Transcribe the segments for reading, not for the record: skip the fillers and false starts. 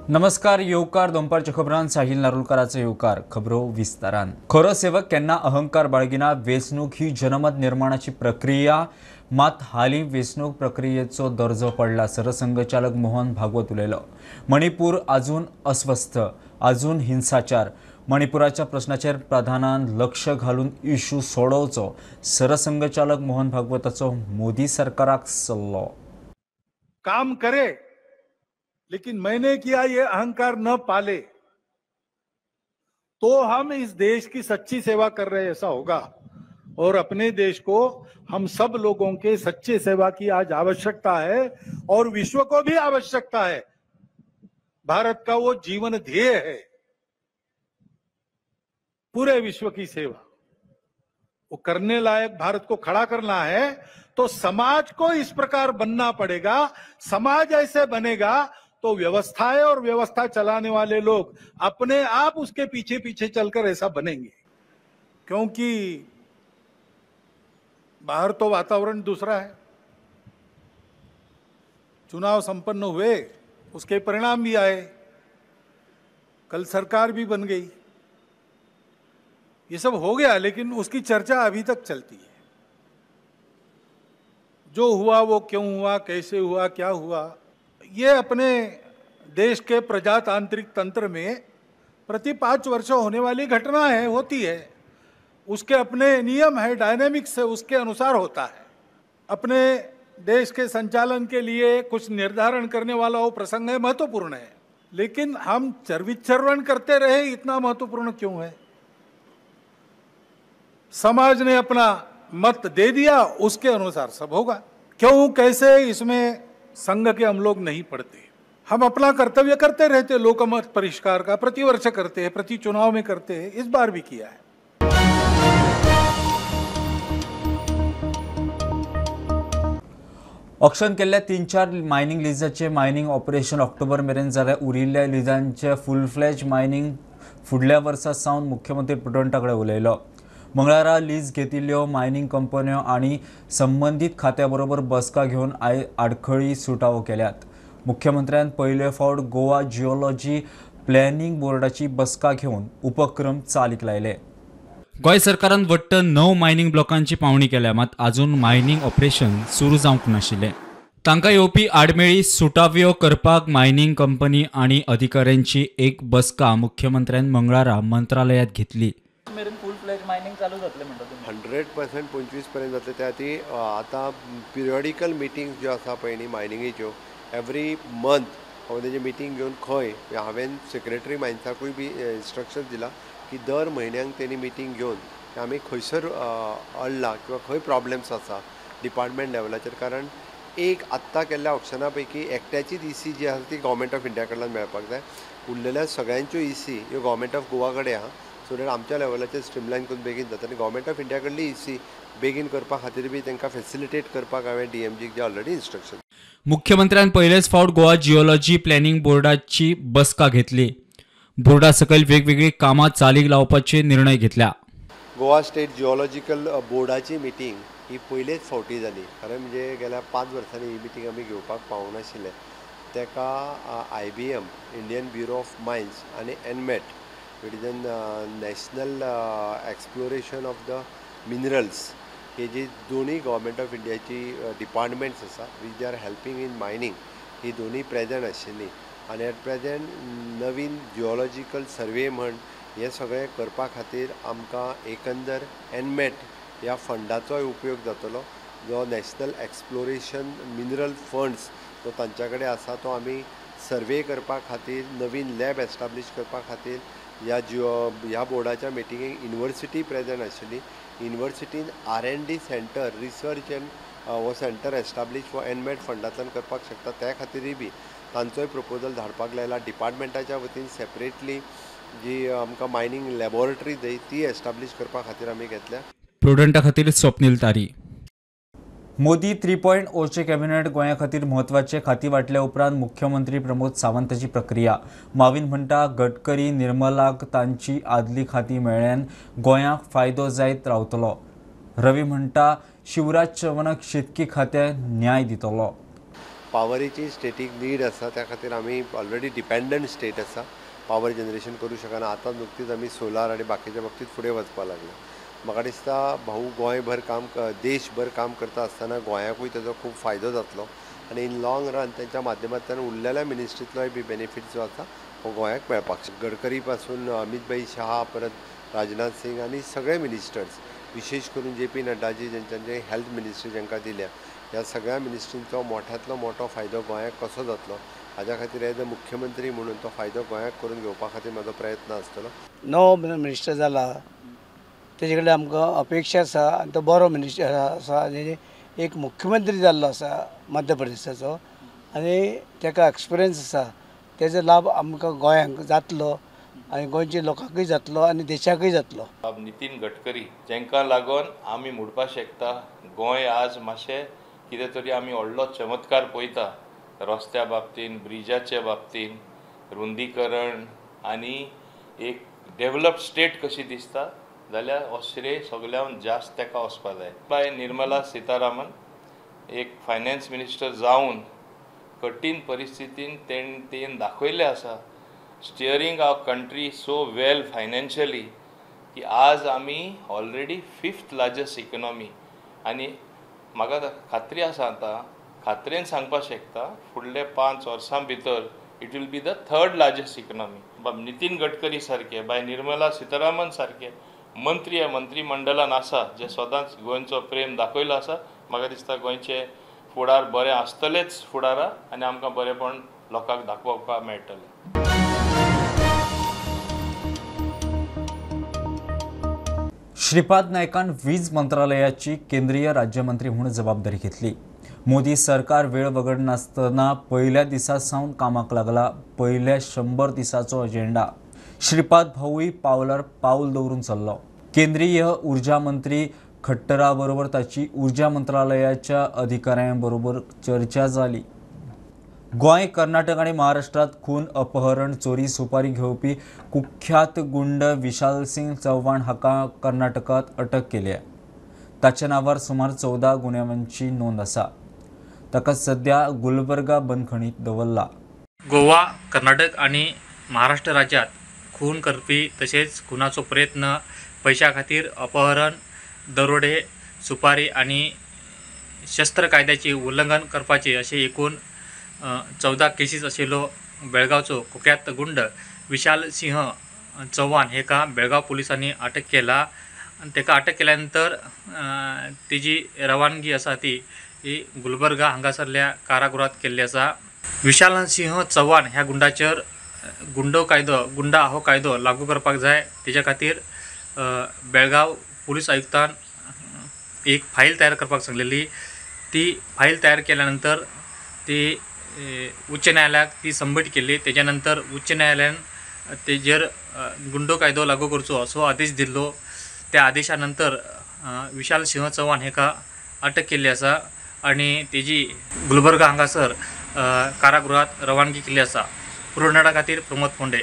नमस्कार. येवकार दोनपारच्या खबरांत साहिल नारुलकराचो येवकार. खबरो विस्तारान. खरो सेवक केन्ना अहंकार बाळगिना. वेंचणूक ही जनमत निर्माणाची प्रक्रिया, मात हालीं वेंचणूक प्रक्रियेचो दर्जो पडला. सरसंघचालक मोहन भागवत उलयलो. मणिपूर आजून अस्वस्थ, आजून हिंसाचार. मणिपुराच्या प्रश्नाचेर प्रधानान लक्ष घालून इश्यू सोडोवचो. सरसंघचालक मोहन भागवताचो मोदी सरकाराक सल्लो. काम करे लेकिन मैंने किया ये अहंकार न पाले तो हम इस देश की सच्ची सेवा कर रहे ऐसा होगा। और अपने देश को हम सब लोगों के सच्चे सेवा की आज आवश्यकता है और विश्व को भी आवश्यकता है। भारत का वो जीवन ध्येय है, पूरे विश्व की सेवा। वो करने लायक भारत को खड़ा करना है तो समाज को इस प्रकार बनना पड़ेगा। समाज ऐसे बनेगा तो व्यवस्था है और व्यवस्था चलाने वाले लोग अपने आप उसके पीछे पीछे चलकर ऐसा बनेंगे। क्योंकि बाहर तो वातावरण दूसरा है। चुनाव संपन्न हुए, उसके परिणाम भी आए, कल सरकार भी बन गई, ये सब हो गया, लेकिन उसकी चर्चा अभी तक चलती है। जो हुआ वो क्यों हुआ, कैसे हुआ, क्या हुआ, ये अपने देश के प्रजातांत्रिक तंत्र में प्रति 5 वर्ष होने वाली घटना है, होती है। उसके अपने नियम है, डायनेमिक्स है, उसके अनुसार होता है। अपने देश के संचालन के लिए कुछ निर्धारण करने वाला वो प्रसंग है, महत्वपूर्ण है। लेकिन हम चर्विचर्वण करते रहे, इतना महत्वपूर्ण क्यों है? समाज ने अपना मत दे दिया, उसके अनुसार सब होगा। क्यों कैसे, इसमें संघ के हम लोग नहीं पढ़ते। हम अपना कर्तव्य करते रहते, लोकमत परिष्कार का प्रतिवर्ष करते हैं, प्रति चुनाव में करते हैं, इस बार भी किया है। ऑक्शन केल्ल्या 3-4 मायनिंग लिजाचे मायनिंग ऑपरेशन ऑक्टोबर मेरेन जाल्यार उरिल्ल्या लिजांचे फुल फ्लेज मायनिंग फुडल्या वर्सा सावन मुख्यमंत्री प्रुडंटाकडे उलयलो. मंगळारा लीज घेतिल्ल्यो मायनिंग कंपन्यो आनी संबंधीत खात्याबरोबर बसका घेवन आडखळी सुटावो केल्यात. मुख्यमंत्र्यान पयले फावट गोवा जिओलॉजी प्लॅनिंग बोर्डाची बसका घेवन उपक्रम चालीक लायले. गोंय सरकारान वट्ट 9 मायनिंग ब्लॉकांची पावणी केल्या, मात अजून मायनिंग ऑपरेशन सुरू जावंक नाशिल्लें. तांकां येवपी आडमेळी सुटाव्यो करपाक मायनिंग कंपनी आनी अधिकाऱ्यांची एक बसका मुख्यमंत्र्यान मंगळारा मंत्रालयात घेतली. फुल फ्लेज मायनिंग चालू जातले म्हणटा तुम्ही? 100% 25 पर्यंत जातले. त्या खातीर आतां पिरियॉडिकल मिटींग्स ज्यो आसा पळय न्ही मायनिंगेच्यो, एवरी मंथ हांव तेजे मिटींग घेवन खंय हांवें सेक्रेटरी मायन्साकूय बी इन्स्ट्रक्शन दिला की दर म्हयन्याक तेणी मिटींग घेवन आमी खंयसर अडला किंवा खंय प्रॉब्लेम्स आसा डिपार्टमेंट लेवलाचेर. कारण एक आत्तां केल्ल्या ऑप्शना पैकी एकट्याचीच EC जी आसा ती गव्हर्मेंट ऑफ इंडिया कडल्यान मेळपाक जाय. उरलेल्या सगळ्यांच्यो EC ह्यो गव्हर्मेंट ऑफ गोवा कडेन आहा, सो दॅट आमच्या लेवलाचेर स्ट्रीमलायन करून बेगीन जाता. आनी गव्हर्मेंट ऑफ इंडिया कडली EC बेगीन करपा खातीर बी तांकां फेसिलिटेट करपाक हांवें DMGक जे ऑलरेडी इन्स्ट्रक्शन. मुख्यमंत्र्यान पयलेच फावट गोवा जिओलॉजी प्लॅनिंग बोर्डाची बसका घेतली. बोर्डा सकयल वेगवेगळी कामां चालीक लावपाचे निर्णय घेतल्या. गोवा स्टेट जिओलॉजिकल बोर्डाची मिटींग ही पयलेच फावटी जाली. खरें म्हणजे गेल्या 5 वर्सांनी ही मिटींग आमी घेवपाक पावनाशिल्ले. तेका IBM Indian bureau of mines आनी NMET it is an national exploration of the minerals, हे जी दोन्ही गव्हर्मेंट ऑफ इंडियाची डिपार्टमेंट्स आसा वीच they are helping in mining, ही दोन्ही प्रेझेंट आशिल्ली. आनी एट प्रेझेंट नवीन जिओलॉजिकल सर्वे म्हण हे सगळें करपा खातीर आमकां एकंदर NMET ह्या फंडाचोय उपयोग जातलो. जो नॅशनल एक्सप्लोरेशन मिनरल फंड्स तो तांच्या कडेन आसा, तो आमी सर्वे करपा खातीर नवीन लॅब एस्टाब्लीश करपा खातीर ह्या बोर्डाच्या मिटिंगेक युनिवर्सिटी प्रेझेंट आशिल्ली. युनिवर्सिटीन R&D सेंटर रिसर्च एंड हो सेंटर एस्टाब्लीश हो NMET फंडांतल्यान करपाक शकता. त्या खातीरय बी तांचोय प्रपोजल धाडपाक लायला. डिपार्टमेंटाच्या वतीन सेपरेटली जी आमकां मायनिंग लॅबोरेटरी जाय ती एस्टाब्लीश करपा खातीर आमी घेतल्या. प्रुडंटा खातीर स्वप्नील तारी. मोदी 3.0चे कॅबिनेट गोंया खातीर म्हत्वाचे खाती वाटल्या उपरांत मुख्यमंत्री प्रमोद सावंताची प्रक्रिया. माविन म्हणटा गडकरी निर्मलाक तांची आदली खाती मेळ्ळ्यान गोंयाक फायदो जायत रावतलो. रवी म्हणटा शिवराज चव्हाणाक शेतकी खात्यात न्याय दितलो. पावरीची स्टेटीक नीड आसा, त्या खातीर आमी ऑलरेडी डिपेंडंट स्टेट आसा, पावर जनरेशन करूं शकना. आतां नुकतीच आमी सोलार आनी बाकीच्या बाबतींत फुडें वचपाक लागला. म्हाका दिसता भाऊ गोंयभर देशभर काम करता आसतना गोंयाकूय ताजो खूब फायदो जातलो आनी इन लॉंग रन त्यांच्या माध्यमांतल्यान उरलेल्या मिनिस्ट्रींतलोय बी बेनिफीट जो आसा हो गोंयाक मेळपाक शकता. गडकरी पासून अमित भाई शाह, परत राजनाथ सिंग आनी सगळे मिनिस्टर्स, विशेष करून JP नड्डाजी ज्यांच्यानी हेल्थ मिनिस्ट्री जांकां दिल्या, ह्या सगळ्या मिनिस्ट्रींचो मोठ्यांतलो मोठो फायदो गोंयाक कसो जातलो हाज्या खातीर एज अ मुख्यमंत्री म्हणून तो फायदो गोंयाक करून घेवपा खातीर म्हजो प्रयत्न आसतलो. नवो मिनिस्टर जाला तेजे कडेन आमकां अपेक्षा आसा आनी तो बरो मिनिस्टर आसा आनी एक मुख्यमंत्री जाल्लो आसा मध्य प्रदेशाचो आनी ताका एक्सपिरियन्स आसा. तेजो लाभ आमकां गोंयांक जातलो आनी गोंयच्या लोकांकूय जातलो आनी देशाकूय जातलो. नितीन गडकरी जांकां लागून आमी म्हणपाक शकता गोंय आज मातशें कितें तरी आमी व्हडलो चमत्कार पळयता रस्त्या बाबतींत, ब्रिजाच्या बाबतींत, रुंदीकरण आनी एक डेव्हलप स्टेट कशी दिसता जाल्यार हो श्रेय सगळ्यांत जास्त ताका वचपाक जाय. बाय निर्मला सीतारामन एक फायनान्स मिनिस्टर जावन कठीण परिस्थितीन तेणें दाखयलें आसा स्टियरिंग आवर कंट्री सो वेल फायनान्शियली की आज आमी ऑलरेडी 5th लार्जस्ट इकॉनॉमी आनी म्हाका खात्री आसा आतां खात्रेन सांगपाक शकता फुडले 5 वर्सां भितर it will be the 3rd largest economy. Nitin Gadkari सारके बाय निर्मला सीतारामन सारके मंत्री मंत्रिमंडळान आसा जे सदांच गोंयचो प्रेम दाखयलो आसा. म्हाका दिसता गोंयचे फुडार बरें आसतलेच फुडारा आनी आमकां बरेंपण लोकांक दाखोवपाक मेळटलें. श्रीपाद नायकान वीज मंत्रालयाची केंद्रीय राज्यमंत्री म्हणून जबाबदारी घेतली. मोदी सरकार वेळ वगडनासतना पहिल्या दिसा सावन कामाक लागला. पहिल्या 100 दिसाचो अजेंडा श्रीपाद भाऊय पावलार पाऊल दवरून चल्लो. केंद्रीय उर्जा मंत्री खट्टरा बरोबर ताची उर्जा मंत्रालयाच्या अधिकाऱ्यांबरोबर चर्चा जाली. गोंय, कर्नाटक आणि महाराष्ट्रात खून, अपहरण, चोरी, सुपारी घेवपी कुख्यात गुंड विशाल सिंग चव्हाण हाका कर्नाटकात अटक केली आहे. ताच्या नावार सुमार 14 गुन्यांची नोंद आसा. ताका सध्या गुलबर्गा बंदखणीत दवरला. गोवा, कर्नाटक आणि महाराष्ट्र राज्यात खून करपी तसेच खुनाचो प्रयत्न, पैशा खातीर अपहरण, दरोडे, सुपारी आणि शस्त्र कायद्याचे उल्लंघन करपाचे असे एकूण 14 केसीस आशिल्लो बेळगावचो कुख्यात गुंड विशाल सिंह चव्हाण हेका बेळगाव पोलिसांनी अटक केला. ताका अटक केल्यानंतर तेजी रवानगी आसा ती गुलबर्गा हांगासरल्या कारागृहात केल्ली आसा. विशाल सिंह चव्हाण ह्या गुंडाचेर गुंडा हो कायदो लागू करपाक जाय तेच्या खातीर बेळगाव पोलीस आयुक्तान एक फाईल तयार करपाक सांगलेली. ती फाईल तयार केल्यानंतर ती उच्च न्यायालयाक ती सबमीट केली. त्याच्यानंतर उच्च न्यायालयान तेजेर गुंडो कायदो लागू करचो असो आदेश दिल्लो. त्या आदेशानंतर विशाल सिंह चव्हाण हेका अटक केल्ली आसा आणि तेजी गुलबर्गा हांगासर कारागृहात रवानगी केल्ली आसा. पुरवणारा खातीर प्रमोद फोंडे.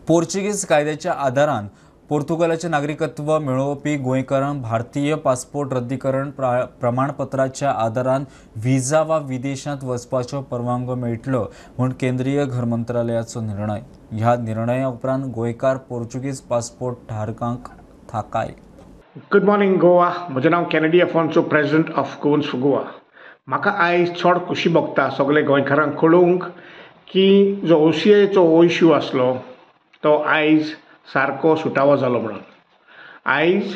पोर्चुगीज कायद्याच्या आदारान पोर्तुगालाचे नागरिकत्व मेळोवपी गोंयकारांक भारतीय पासपोर्ट रद्दीकरण प्रमाणपत्राच्या आदारान व्हिजा वा विदेशांत वचपाचो परवानगो मेळटलो म्हूण केंद्रीय घर मंत्रालयाचो निर्णय. ह्या निर्णया उपरांत गोंयकार पोर्चुगीज पासपोर्ट धारकांक थाकाय. Good morning Goa. म्हजें नांव Kennedy Afonso, president of Goans for Goa. म्हाका आयज चड खुशी भोगता सगळे गोंयकारांक कळोवंक की जो OCIचो हो इश्यू आसलो तो आयज सारको सुटावो जालो म्हणून. आयज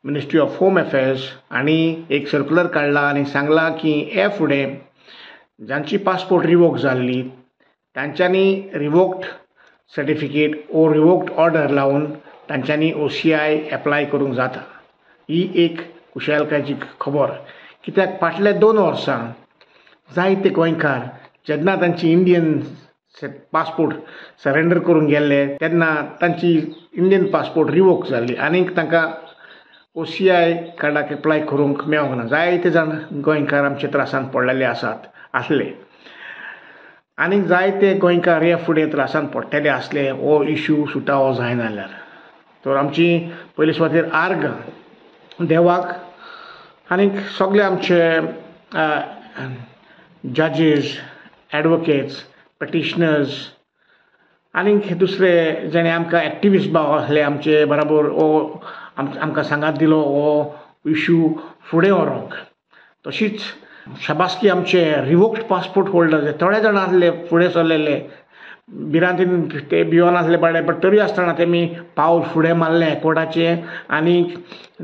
मिनिस्ट्री ऑफ होम अफेर्स आनी एक सर्क्युलर काडला आनी सांगला की हे फुडें जांची पासपोर्ट रिवोक जाल्ली तांच्यांनी रिवोक्ड सर्टिफिकेट ओ रिवोक्ड ऑर्डर लावन तांच्यांनी OCI एप्लाय करूंक जाता. ही एक खुशालकायची खबर. कित्याक फाटल्या 2 वर्सां जायते गोंयकार जेन्ना तांची इंडियन पासपोर्ट सरेंडर करून गेल्ले तेन्ना तांची इंडियन पासपोर्ट रिवोक जाल्ली आनीक तांकां OCI कार्डाक एप्लाय करूंक मेळोंक ना. जायते जाण गोंयकार आमचे त्रासान पडलेले आसले आनीक जायते गोंयकार ह्या फुडें त्रासान पडटले आसले हो इश्यू सुटावो जायना जाल्यार. तर आमची पयले सुवातेर आर्ग देवाक आनी सगळे आमचे जजीस एडवोकेट्स पिटिशनर्स आनीक दुसरे जेणे आमकां एक्टिविस्ट भाव आसले आमचे बराबर हो आमकां सांगात दिलो हो इश्यू फुडें व्हरोंक. तशीच शाबासकी आमचे रिवोक्ड पासपोर्ट होल्डर थोडे जाण आसले फुडें सरलेले भिरांतीन ते भियोन आसले बट तरी आसतना तेमी पावल फुडें मारलें कोर्टाचे आनीक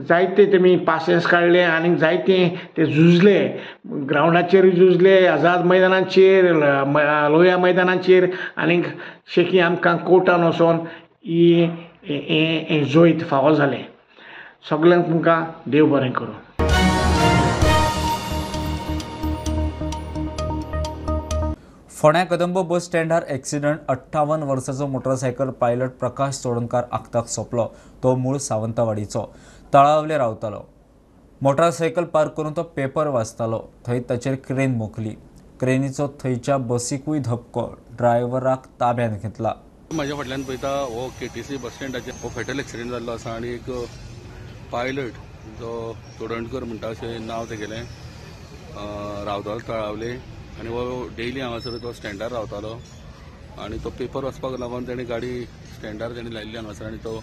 जायते तेमी पासियेंस काडले आनीक जायते ते झुजले ग्रावंडाचेर झुजले आझाद मैदानाचेर लोहिया मैदानाचेर आनीक शेकी आमकां कोर्टान वचोन ही जैत फावो जालें. सगळ्यांक तुमकां देव बरें करूं. फोंड्या कदंब बस स्टँडार एक्सिडंट 58 वर्साचो मोटरसायकल पायलट प्रकाश चोडणकार आखताक सोंपलो. तो मूळ सावंतवाडीचो तळावले रावतालो. मोटरसायकल पार्क करून तो पेपर वाचतालो. थंय ताचेर क्रेन मोखली. क्रेनीचो थंयच्या बसीकूय धपको. ड्रायव्हराक ताब्यात घेतला. म्हाज्या फाटल्यान पळयता हो केटीसी बस स्टँडाचेर हो फेटल एक्सिडेंट जाल्लो आसा आनी एक पायलट जो चोडणकर म्हणटा अशें नांव तेगेलें रावतालो तळावले आनी हो डेली हांगासर तो स्टँडार रावतालो आनी तो पेपर वचपाक लागून तेणें गाडी स्टँडार तेणें लायिल्ली हांगासर आनी तो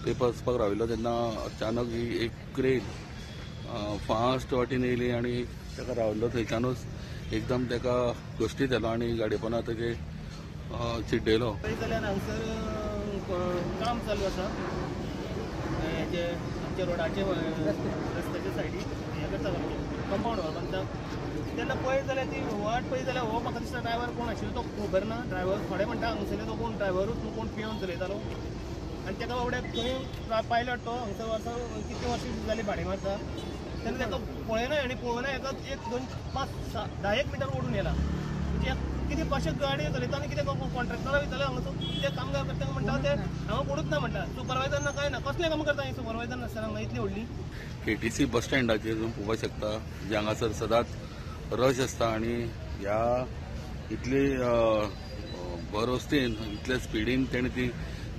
पेपर वचपाक राविल्लो तेन्ना अचानक ही एक क्रेन फास्ट वाटेन येयली आनी ताका राविल्लो थंयच्यानूच एकदम ताका घश्टीत येलो आनी गाडये पोंदा तेजे चिड्डयलो. जाल्यार हांगसर काम चालू आसा हेजे आमच्या रोडाचे रस्त्याच्या सायडीक हें करता कंपाउंड वॉल बांदता तेन्ना पळयत जाल्यार ती वाट पळयत जाल्यार हो म्हाका दिसता ड्रायव्हर कोण आशिल्लो तो खबर ना. ड्रायव्हर थोडे म्हणटा हांगसरले तो कोण ड्रायव्हरूच न्हू कोण पिवन चलयतालो आनी ताका बाबड्याक थंय पायलट तो हांगसर वर्सां कितलीं वर्सां जाली भाडे मारता तेन्ना ताका पळयना आनी पळोवना हाका 1 2 5 6 10 मिटर ओडून येयला. म्हणजे कितें कशें गाडी चलयता आनी कितें कॉन्ट्रॅक्टरा वयताले हांगासर ते कामगार करता म्हणटा ते हांगा पडूच ना म्हणटा. सुपरवायझर ना काय ना कसलें काम करता हांगा सुपरवायझर नासतना इतली व्हडली. केटीसी बस स्टँडाचेर तुमी पळोवपाक शकता जे हांगासर सदांच रश आसता आनी ह्या इतले बरोस्तेन इतले स्पिडीन तेणें ती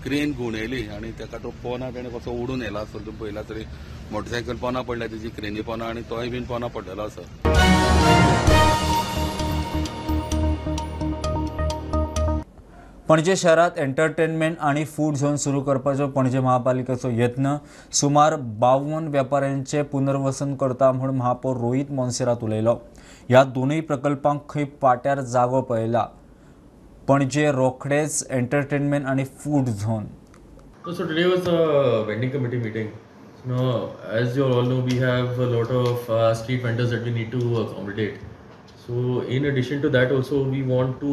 क्रेन घुंवडायली आनी ताका तो पोना तेणें कसो उडून येयला आसतलो. तुमी पळयला तरी मोटरसायकल पोना पडल्या तेजी क्रेनी पोना आनी तोय बीन पोना पडलेलो आसा. पणजे शहरात एंटरटेनमेंट आणि फूड झोन सुरू करपाचो पणजे महापालिकेचो यत्न. सुमार 52 व्यापाऱ्यांचे पुनर्वसन करता म्हूण महापौर रोहित मोन्सेरात उलयलो. ह्या दोनूय प्रकल्पांक खंय पाट्यार जागो पळयला. पणजे रोखडेच एंटरटेनमेंट आणि food zone. So today was a vending committee meeting. Now, as you all know, we have a lot of street vendors that we need to accommodate. So in addition to that also, we want to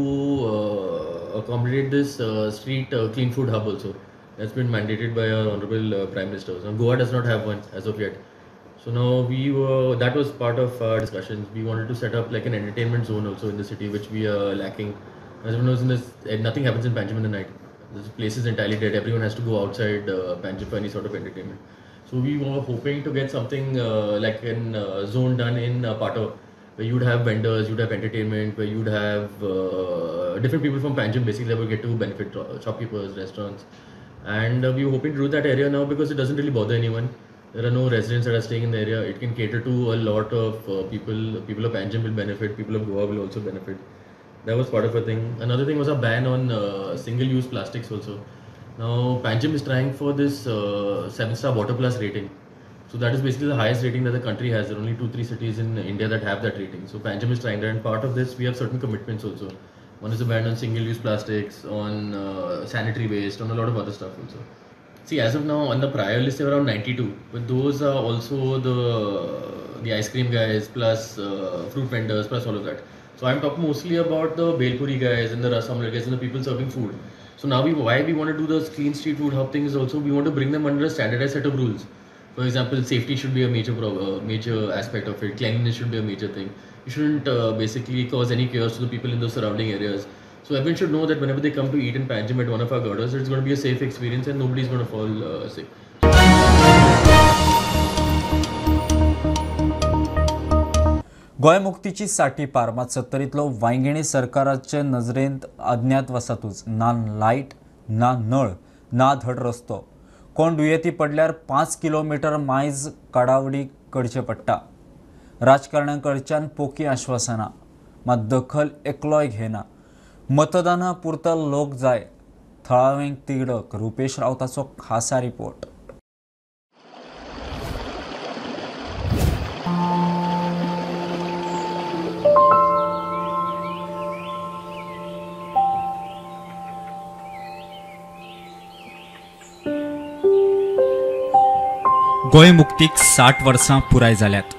accommodate this street clean food hub also. That's been mandated by our Honorable Prime Minister. So Goa does not have one as of yet. So now that was part of our discussions. We wanted to set up like an entertainment zone also in the city, which we are lacking. As everyone knows, nothing happens in Panjim in the night. This place is entirely dead. Everyone has to go outside Panjim for any sort of entertainment. So we were hoping to get something like an zone done in Pato, where you'd have vendors, you'd have entertainment, where you'd have different people from Panjim basically that will get to benefit, shopkeepers, restaurants. And we were hoping to do that area now because it doesn't really bother anyone. There are no residents that are staying in the area. It can cater to a lot of people. People of Panjim will benefit, people of Goa will also benefit. That was part of a thing. Another thing was a ban on single-use plastics also. Now Panjim is trying for this 7-star Water Plus rating. So that is basically the highest rating that the country has. There are only 2-3 cities in India that have that rating. So Panjim is trying that, and part of this we have certain commitments also. One is a ban on single-use plastics, on sanitary waste, on a lot of other stuff also. See, as of now, on the prior list there were around 92, but those are also the ice cream guys plus fruit vendors plus all of that. So I'm talking mostly about the Belpuri guys and the Ras Omelette guys and the people serving food. So now why we want to do the clean street food hub thing is also we want to bring them under a standardized set of rules. For example, safety should be a major aspect of it. Cleanliness should be a major thing. You shouldn't basically cause any chaos to the people in those surrounding areas. So everyone should know that whenever they come to eat in Panjim at one of our girders, it's going to be a safe experience and nobody's going to fall sick. Goa मुक्तीची साठी पार. मात 70तलो वांयगणी सरकाराचे नजरेंत अज्ञातवासातूच ना light, ना नळ, ना धड रस्तो. कोण दुयेती पडल्यार 5 किलोमीटर मायज काडावडी करचे पडटा. राजकारण्यांकडच्यान पोकी आश्वासनां मात दखल एकलोय घेना. मतदाना पुरता लोक जाय. थळावें तिडक रुपेश रावताचो खासा रिपोर्ट. गोंय मुक्तीक 60 वर्सां पुराय जाल्यात.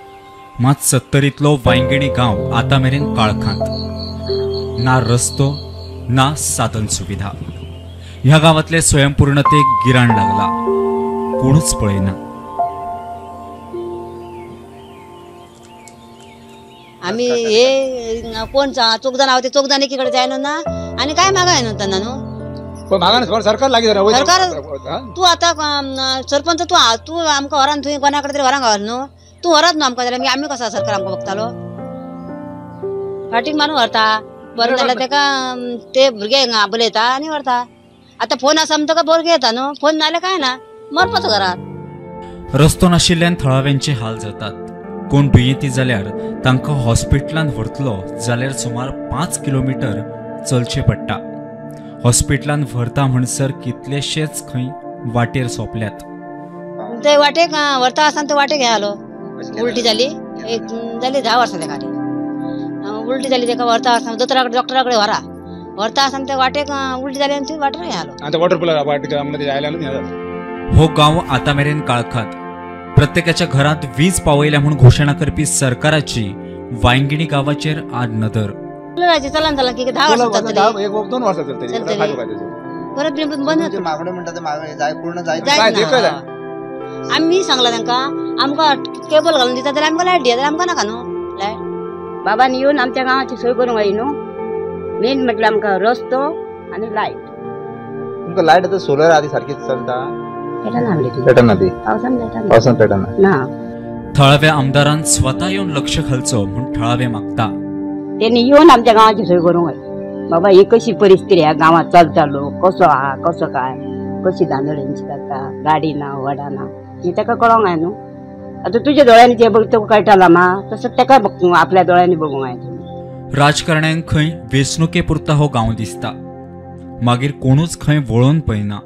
मात 70तलो वांयगणी गांव आतां मेरेन काळखांत. ना रस्तो ना साधन सुविधा. ह्या गांवांतले स्वयंपूर्णतेक गिराण लागला. कोणूच पळयना. आम्ही हे कोण चोगदान आहोत ते चोगदान एकीकडे जायनो ना आणि काय मागाय नव्हता ना नो सरकार लागीं सरकार तू आता सरपंच तू आमकां व्हरान थंय कोणाकडे तरी व्हरांक घाल न्हू. तू व्हरात न्हू आमकां जाल्यार आमी कसो सरकार आमकां बघतालो. फाटीक मारून व्हरता बरें जाल्यार तेका ते भुरगे बलयता आनी व्हरता. आता फोन आसा म्हणटका भुरगे येता न्हू. फोन नाल्यार काय ना मरपाचो घरात. रस्तो नाशिल्ल्यान थळाव्यांचे हाल जातात. कोण दुयेंती जाल्यार तांकां हॉस्पिटलांत व्हरतलो जाल्यार सुमार 5 किलोमीटर चलचें पडटा. हॉस्पिटलांत व्हरता म्हणसर कितलेशेच खंय वाटेर सोंपल्यात. ते वाटेक व्हरता आसतना ते वाटेक घ्यालो. उलटी जाली एक जाली 10 वर्सां तेका. उलटी जाली तेका व्हरता आसतना डॉक्टराकडे व्हरता आसतना ते वाटेक उलटी जाली आनी ती वाटेर घ्यालो. हो गांव आतां मेरेन काळखांत. प्रत्येकाच्या घरात वीज पावयल्या म्हणून घोशणा करपी सरकाराची वांयगिणी गांवाचेर आड नदर. चलन चला की 10 वर्सां जातली. 1-2 वर्सां परत बंद मागणे म्हणटा ते मागणे जाय पूर्ण जाय. आम्ही सांगला तांकां आमकां केबल घालून दिता जाल्यार आमकां लायट दिया जाल्यार आमकां नाका न्हू लायट. बाबान येवन आमच्या गांवाची सोय करूंक जाय न्हू. मेन म्हटल्यार आमकां रस्तो आनी लायट. तुमकां लायट आतां सोलर आदी सारकी चलता. पावसान पेटना. थळाव्या आमदारान स्वता येवन लक्ष घालचो म्हूण थळावे मागता. तेणी येवन आमच्या गांवाची सोय करूंक जाय. बाबा ही कशी परिस्थिती ह्या गांवांत चलता लोक कसो आहा कसो काय कशी धांदोळ्यांची जाता गाडी ना वडा ना ही ताका कळोंक जाय न्हू. आतां तुज्या दोळ्यांनी जे बघतो कळटाला मा तसं ताका आपल्या दोळ्यांनी बघूंक जाय. राजकारण्यांक खंय वेंचणुके पुरता हो गांव दिसता. मागीर कोणूच खंय वळोवन पळयना.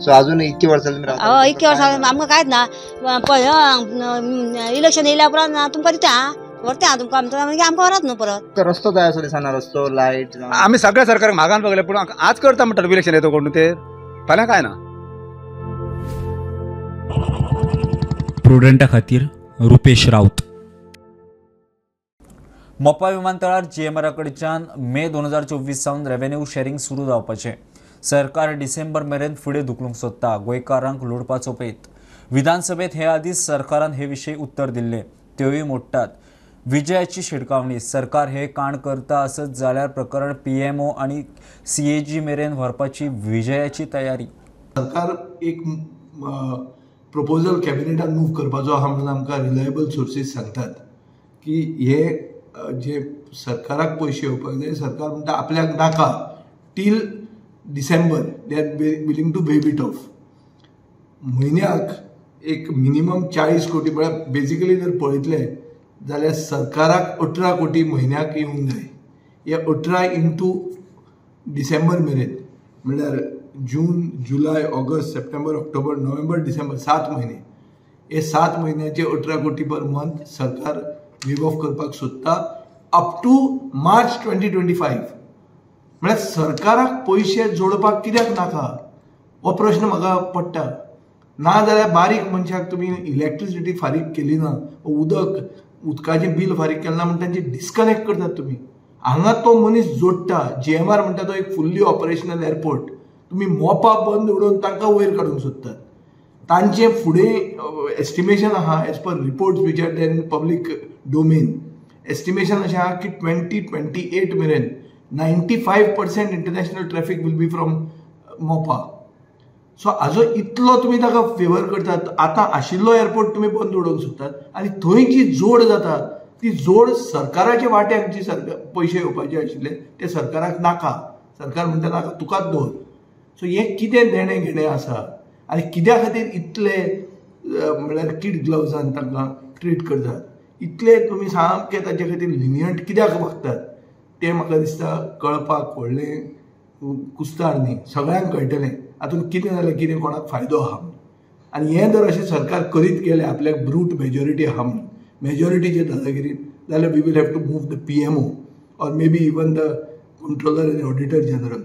सो अजून इतकी वर्सां इतके वर्सां आमकां कांयच ना. इलेक्शन येयल्या उपरांत तुमकां दिता व्हरता तुमकां आमकां व्हरात न्हू परत. रस्तो जाय असो दिसना. रस्तो लायट आमी सगळ्या सरकाराक मागान बघले पूण आज करता म्हणटा इलेक्शन येतो कोण ते फाल्यां काय ना. प्रुडंटा खातीर रुपेश रावत. मोपा विमानतळार GMR कडच्यान मे 2024 सावन रेव्हेन्यू शेअरिंग सुरू जावपाचें. सरकार डिसेंबर मेरेन फुडें धुकलूंक सोदता. गोंयकारांक लुडपाचो पयत. विधानसभेत हे आदींच सरकारान हे विशीं उत्तर दिल्लें. त्योय मोडटात. विजयाची शिडकावणी. सरकार हे काण करता आसत जाल्यार प्रकरण PMO आनी CAG मेरेन व्हरपाची विजयाची तयारी. सरकार एक प्रपोजल कॅबिनेटान मूव करपाचो आहा म्हणून आमकां रिलायबल सोर्सीस सांगतात की हे जे सरकाराक पयशे येवपाक जाय सरकार म्हणटा आपल्याक नाका till December they are willing to waive it off. म्हयन्याक एक मिनिमम 40 कोटी म्हळ्यार बेजिकली जर पळयतले जाल्यार सरकाराक 18 कोटी म्हयन्याक येवंक जाय. हे 18 इंटू डिसेंबर मेरेन म्हळ्यार जून जुलय ऑगस्ट सप्टेंबर ऑक्टोबर नोव्हेंबर डिसेंबर 7 म्हयने. हे 7 म्हयन्याचे 18 कोटी पर मंथ सरकार वेव ऑफ करपाक सोदता अप टू मार्च 2025. म्हळ्यार सरकाराक पयशे जोडपाक कित्याक नाका हो प्रश्न म्हाका पडटा. ना जाल्यार बारीक मनशाक तुमी इलेक्ट्रिसिटी फारीक केली ना उदकाचें बील फारीक केलें ना म्हणटा तांचे डिस्कनेक्ट करतात तुमी. हांगा तो मनीस जोडटा. GMR म्हणटा तो एक फुल्ली ऑपरेशनल एअरपोर्ट. तुमी मोपा बंद उडोवन तांकां वयर काडूंक सोदतात. तांचे फुडें एस्टिमेशन आहा as per reports which are there in public domain. Estimation अशें आहा की 2028 मेरेन 95% international traffic will be from Mopa. So हाजो इतलो तुमी ताका फेवर करतात. आतां आशिल्लो एअरपोर्ट तुमी बंद उडोवंक सोदतात आनी थंय जी जोड जाता ती जोड सरकाराच्या वाट्याक जी पयशे येवपाचे आशिल्ले ते सरकाराक नाका. सरकार म्हणटा नाका तुकाच दवर. सो हें कितें देणें घेणें आसा आनी कित्या खातीर इतले म्हळ्यार किड ग्लव्जान तांकां ट्रीट करतात इतले तुमी सामके ताचे खातीर लिनियंट कित्याक बगतात तें म्हाका दिसता कळपाक व्हडलें कुस्तार न्ही, सगळ्यांक कळटलें हातूंत कितें जाल्यार कितें कोणाक फायदो आहा म्हणून. आनी हें जर अशें सरकार करीत गेलें आपल्याक ब्रूट मेजॉरिटी आहा म्हणून मेजॉरिटीचे दादागिरीन जाल्यार we will have to move the PMO or may be even the controller and auditor general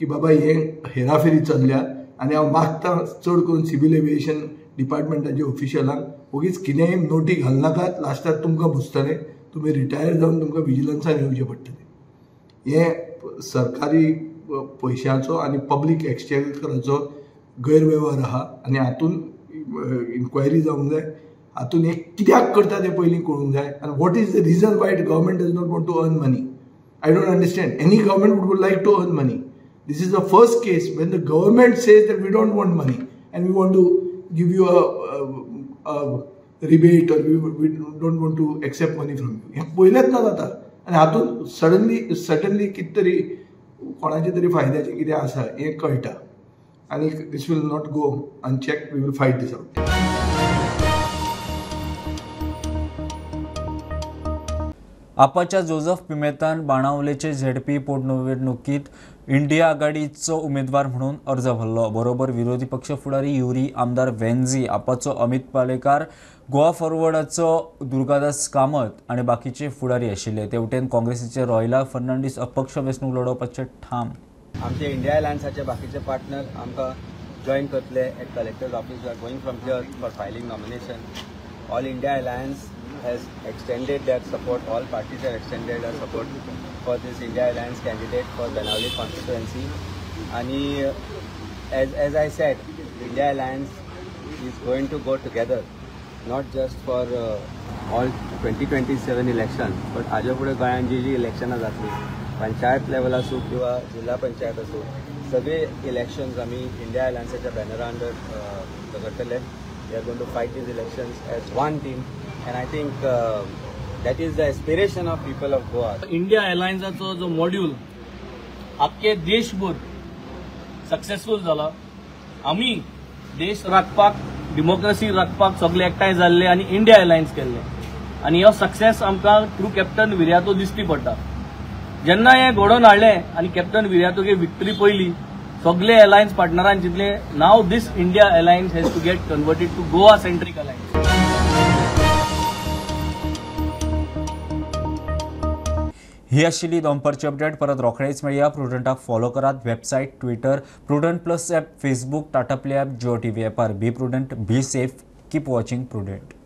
की बाबा हें हेराफेरी चल्ल्या. आनी हांव मागतां चड करून सिव्हील एविएशन डिपार्टमेंटाच्या ऑफिशियलांक उगीच कितेंय नोटी घालनाकात, लास्टाक तुमकां बुजतलें, तुमी रिटायर जावन तुमकां विजिलन्सान येवचें पडटलें. हें सरकारी पयशांचो आनी पब्लीक एक्सचेंजाचो गैरवेव्हार आहा आनी हातूंत इन्क्वायरी जावंक जाय. हातूंत हे कित्याक करता तें पयलीं कळूंक जाय आनी what is the reason why government does not want to earn money. I don't understand. Any government would like to earn money. This is the first case when the government says that we don't want money and we want to give you a rebate or we don't want to accept money from you. हे पयलेच ना जाता आनी हातूंत suddenly कितें तरी कोणाचे तरी फायद्याचें कितें आसा हें कळटा आनी this will not go unchecked. We will fight this out. आपाच्या जोझफ पिमेतान बाणावलेचे ZP पोटनिवडणुकीत इंडिया आघाडीचो उमेदवार म्हणून अर्ज भरलो. बरोबर विरोधी पक्ष फुडारी युरी, आमदार वेंझी, आपाचो अमित पालेकार, गोवा फॉरवर्डाचो दुर्गादास कामत आणि बाकीचे फुडारी आशिल्ले. तेवटेन काँग्रेसीचे रॉयला फर्नांडीस अपक्ष वेंचणूक लडोवपाचे ठाम. आमचे इंडिया अलायन्साचे बाकीचे पार्टनर आमकां जॉईन करतले at collector office. We are going from here for filing nomination. All India alliance has extended their support, all parties have extended their support for this India Alliance candidate for Banawali constituency. And as I said, India Alliance is going to go together, not just for all 2027 elections, but हाजे फुडें गोंयांत जी इलेक्शनां जातली, panchayat level आसूं किंवा जिल्हा पंचायत आसूं, सगळे elections आमी इंडिया अलायन्साच्या बॅनरा अंडर करतले. We are going to fight these elections as one team. And I think that is the aspiration of people of Goa. India अलायन्साचो जो मॉड्यूल आख्खे देशभर सक्सेसफूल जाला. आमी देश राखपाक, डेमोक्रेसी राखपाक सगळे एकठांय जाल्ले आनी इंडिया अलायन्स केल्ले आनी हो सक्सेस आमकां थ्रू कॅप्टन विर्यातो दिश्टी पडटा. जेन्ना हें घडोवन हाडलें आनी कॅप्टन विर्यातोगे विक्टरी पयली सगळे अलायन्स पार्टनरांनी चिंतले now this India alliance has to get converted to Goa centric alliance. ही आशिल्ली दनपारची अपडेट. परत रोखडेच मेळया. प्रुडंटाक फॉलो करात. Website, Twitter, Prudent plus app, Facebook, Tata play app, Jio TV ॲपार. Be Prudent, be safe, keep watching prudent.